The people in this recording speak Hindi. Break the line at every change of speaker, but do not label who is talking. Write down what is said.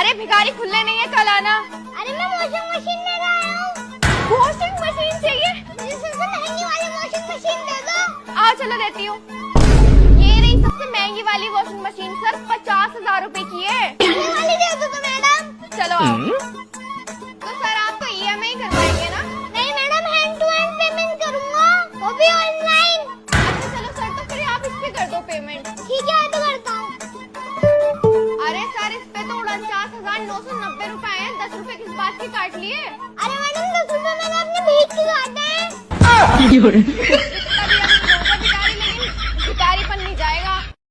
अरे भिखारी खुले नहीं है, कल आना।
अरे मैं वॉशिंग मशीन लेकर आया हूँ।
वॉशिंग मशीन चाहिए?
मुझे सबसे महंगी वाली वॉशिंग मशीन दे दो।
आओ चलो देती हूँ। ये रही सबसे महंगी वाली वॉशिंग मशीन सर, 50,000 रुपए की है।
ये वाली दे दो तो मैडम।
चलो आओ। तो सर आप तो EMI करवाएंगे ना?
नहीं madam, hand to hand payment करूँगा, वो भी ऑनलाइन।
अच्छा चलो सर, तो फिर आप इस पे कर दो पेमेंट।
ठीक है तो करता हूँ।
अरे सर इस पे तो 49,990 रुपए हैं, 10 रुपए किस बात के काट लिए?
अरे मैडम 10 रुपए मैंने अपने भीख के काटे हैं।